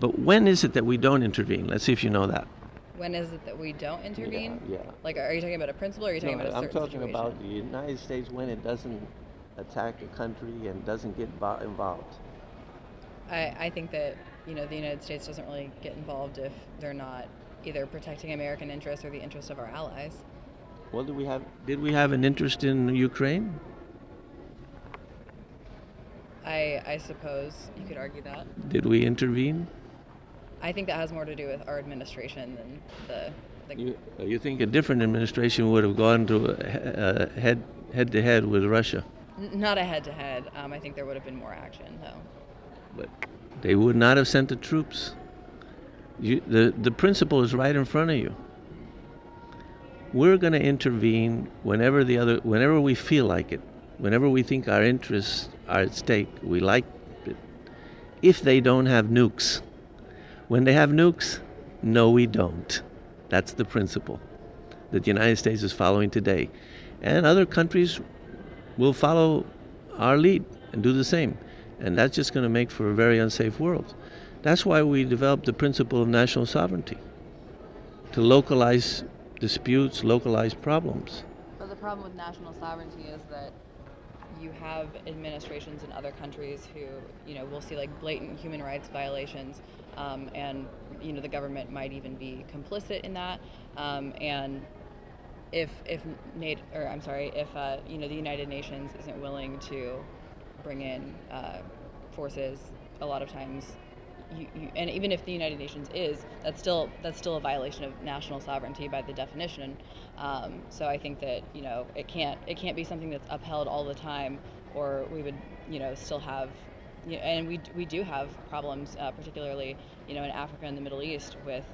But when is it that we don't intervene? Let's see if you know that. When is it that we don't intervene? Yeah. Like, are you talking about a principle, or are you talking about a I'm certain talking situation? about the United States when it doesn't attack a country and doesn't get involved. I think that, the United States doesn't really get involved if they're not either protecting American interests or the interests of our allies. Well, did we have an interest in Ukraine? I suppose you could argue that. Did we intervene? I think that has more to do with our administration than the You think a different administration would have gone to head to head with Russia? not a head-to-head. I think there would have been more action, though. But they would not have sent the troops. The principle is right in front of you. We're going to intervene whenever we feel like it, whenever we think our interests are at stake. We like it. If they don't have nukes, when they have nukes, no, we don't. That's the principle that the United States is following today, and other countries will follow our lead and do the same. And that's just going to make for a very unsafe world. That's why we developed the principle of national sovereignty, to localize disputes, localize problems. But the problem with national sovereignty is that you have administrations in other countries who, will see like blatant human rights violations, and the government might even be complicit in that. And if the United Nations isn't willing to bring in forces, a lot of times, and even if the United Nations is, that's still a violation of national sovereignty by the definition. So I think that it can't be something that's upheld all the time, or we would still have, and we do have problems, particularly in Africa and the Middle East, with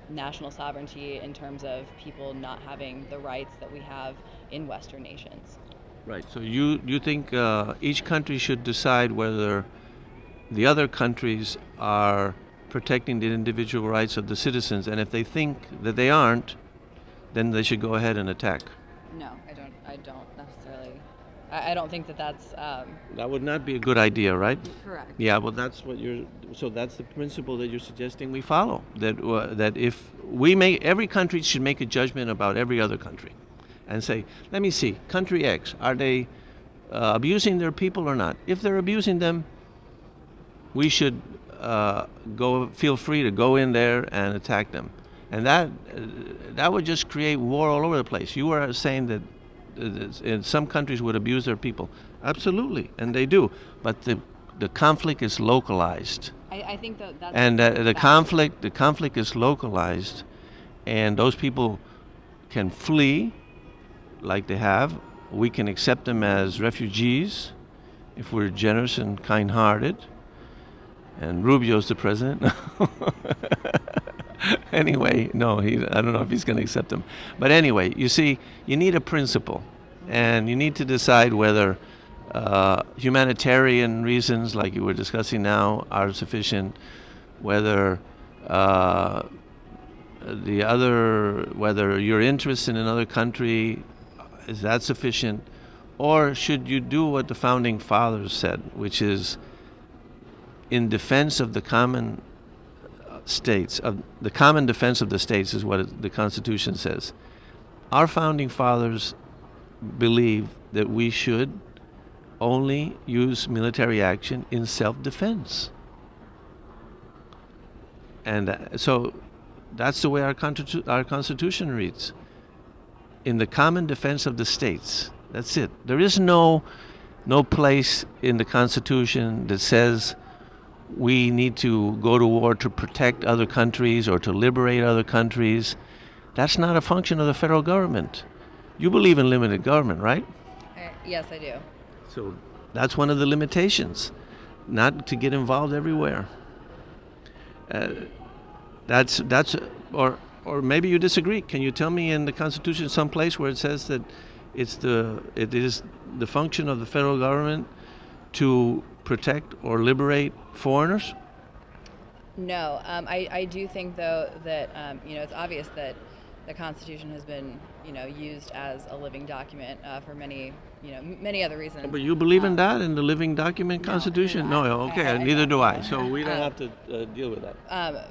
national sovereignty in terms of people not having the rights that we have in Western nations. Right. So you think each country should decide whether the other countries are protecting the individual rights of the citizens, and if they think that they aren't, then they should go ahead and attack. No, I don't necessarily. I don't think that that's. That would not be a good idea, right? Correct. Yeah. Well, so that's the principle that you're suggesting we follow. That if every country should make a judgment about every other country, and say, let me see, country X, are they abusing their people or not? If they're abusing them, we should feel free to go in there and attack them. And that would just create war all over the place. You were saying that in some countries would abuse their people. Absolutely, and they do. But the conflict is localized. I think that's. And the conflict is localized, and those people can flee, like they have. We can accept them as refugees if we're generous and kind-hearted. And Rubio's the president. Anyway, no, I don't know if he's going to accept them. But anyway, you see, you need a principle, and you need to decide whether humanitarian reasons, like you were discussing now, are sufficient, whether whether your interest in another country is that sufficient, or should you do what the founding fathers said, which is in defense of the common states, of the common defense of the states, is what the Constitution says. Our founding fathers believe that we should only use military action in self-defense. And so that's the way our Constitution reads. In the common defense of the states. That's it. There is no place in the Constitution that says we need to go to war to protect other countries or to liberate other countries. That's not a function of the federal government. You believe in limited government, right? Yes, I do. So that's one of the limitations, not to get involved everywhere. Or maybe you disagree. Can you tell me in the Constitution some place where it says that it is the function of the federal government to protect or liberate foreigners? No, I do think though that it's obvious that the Constitution has been, used as a living document for many, many other reasons. But you believe in that, in the living document No, Constitution? no, No, okay, I neither do don't. I. So we don't have to deal with that.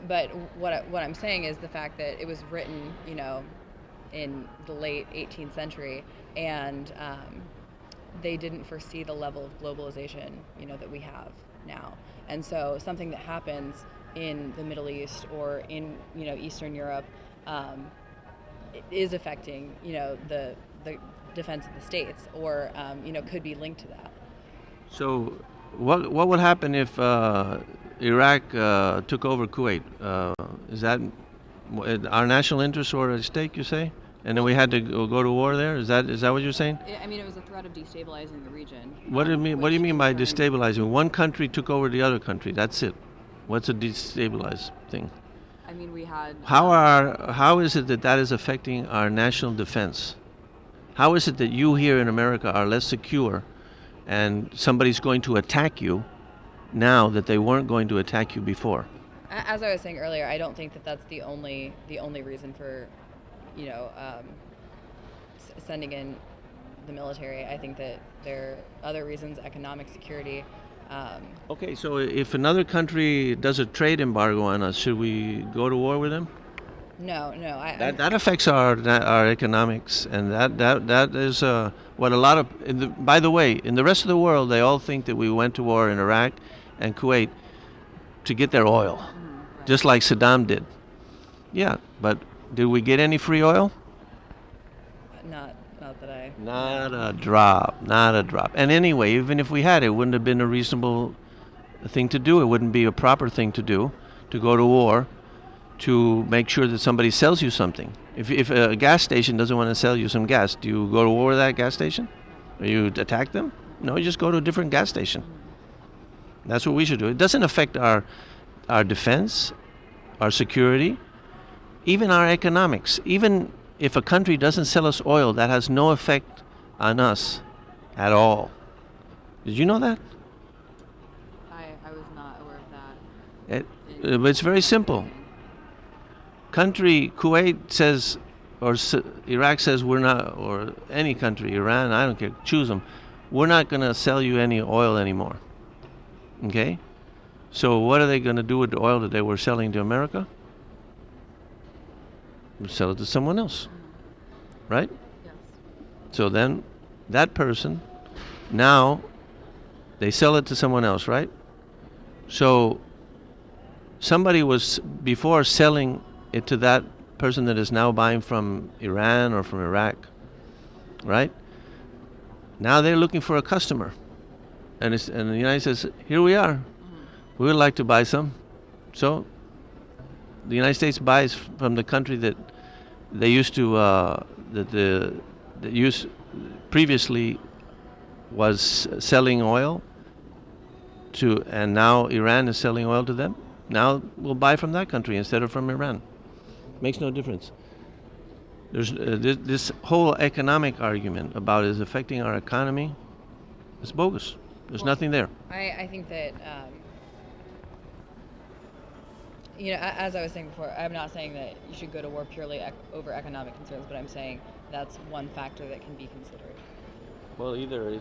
But what I'm saying is the fact that it was written, in the late 18th century, and they didn't foresee the level of globalization, that we have now. And so something that happens in the Middle East or in, Eastern Europe is affecting, the defense of the states, or could be linked to that. So what would happen if Iraq took over Kuwait? Is that our national interests were at stake, you say? And then we had to go to war there? Is that what you're saying? I mean, it was a threat of destabilizing the region. What do you mean? What do you mean by destabilizing? One country took over the other country. That's it. What's a destabilized thing? I mean, we had. How is it that is affecting our national defense? How is it that you here in America are less secure, and somebody's going to attack you now that they weren't going to attack you before? As I was saying earlier, I don't think that that's the only reason for, sending in the military. I think that there are other reasons: economic security. Okay, so if another country does a trade embargo on us, should we go to war with them? No. That affects our economics, and that is what a lot of. By the way, in the rest of the world, they all think that we went to war in Iraq and Kuwait to get their oil, right. Just like Saddam did. Yeah, but did we get any free oil? Not that I. Not a drop. And anyway, even if we had, it wouldn't have been a reasonable thing to do. It wouldn't be a proper thing to do, to go to war, to make sure that somebody sells you something. If a gas station doesn't want to sell you some gas, do you go to war with that gas station? Or you attack them? No, you just go to a different gas station. That's what we should do. It doesn't affect our defense, our security, even our economics. Even if a country doesn't sell us oil, that has no effect on us at all. Did you know that? I was not aware of that. It's very simple. Country, Kuwait says, or Iraq says, we're not, or any country, Iran, I don't care, choose them, we're not going to sell you any oil anymore. Okay? So what are they going to do with the oil that they were selling to America? Sell it to someone else. Right? Yes. So then that person, now they sell it to someone else, right? So somebody was before selling it to that person that is now buying from Iran or from Iraq, right? Now they're looking for a customer. And the United States says, here we are. We would like to buy some. So the United States buys from the country that they used to, previously was selling oil to, and now Iran is selling oil to them. Now we'll buy from that country instead of from Iran. Makes no difference. There's this whole economic argument about is affecting our economy. It's bogus. There's nothing there. I think that, as I was saying before, I'm not saying that you should go to war purely over economic concerns, but I'm saying that's one factor that can be considered. Well, either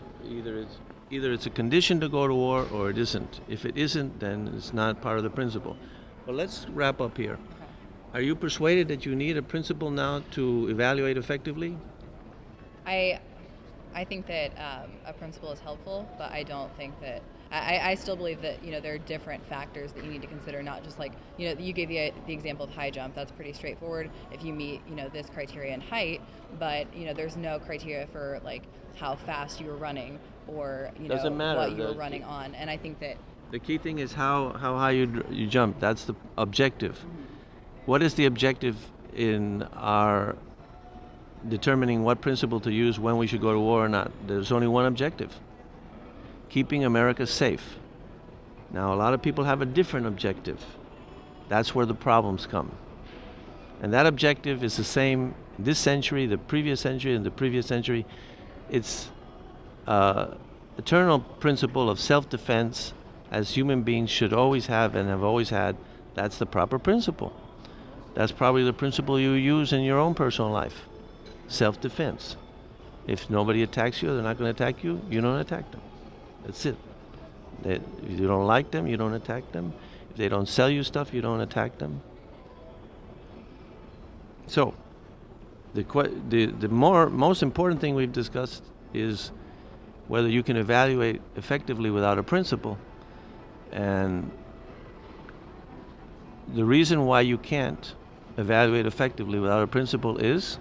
it's a condition to go to war or it isn't. If it isn't, then it's not part of the principle. But let's wrap up here. Okay. Are you persuaded that you need a principle now to evaluate effectively? I think that a principle is helpful, but I don't think that. I still believe that there are different factors that you need to consider, not just like you gave the example of high jump. That's pretty straightforward if you meet this criteria in height, but there's no criteria for like how fast you were running or Doesn't matter. what you were running on. And I think that the key thing is how high you jump. That's the objective. Mm-hmm. What is the objective in our determining what principle to use when we should go to war or not? There's only one objective: keeping America safe. Now, a lot of people have a different objective. That's where the problems come. And that objective is the same this century, the previous century, and the previous century. It's eternal principle of self-defense, as human beings should always have and have always had. That's the proper principle. That's probably the principle you use in your own personal life. Self-defense. If nobody attacks you, they're not going to attack you, you don't attack them. That's it. If you don't like them, you don't attack them. If they don't sell you stuff, you don't attack them. So, the most important thing we've discussed is whether you can evaluate effectively without a principle. And the reason why you can't evaluate effectively without a principle is?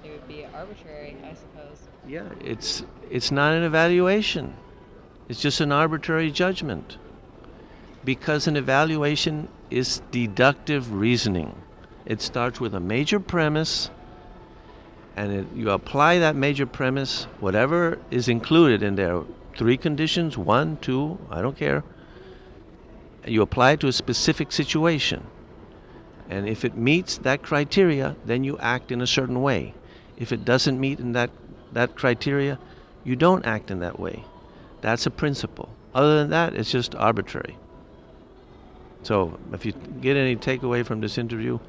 It would be arbitrary, I suppose. Yeah, it's not an evaluation. It's just an arbitrary judgment. Because an evaluation is deductive reasoning. It starts with a major premise, and you apply that major premise, whatever is included in there, 3 conditions, 1, 2, I don't care. You apply it to a specific situation. And if it meets that criteria, then you act in a certain way. If it doesn't meet in that criteria, you don't act in that way. That's a principle. Other than that, it's just arbitrary. So if you get any takeaway from this interview, Okay,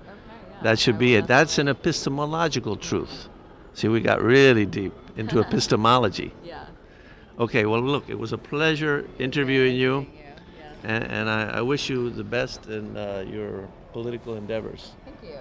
yeah. that should be it. That's an epistemological truth. See, we got really deep into epistemology. Yeah. Okay, well, look, it was a pleasure interviewing you, Thank you. Yes. and I wish you the best in your political endeavors. Thank you.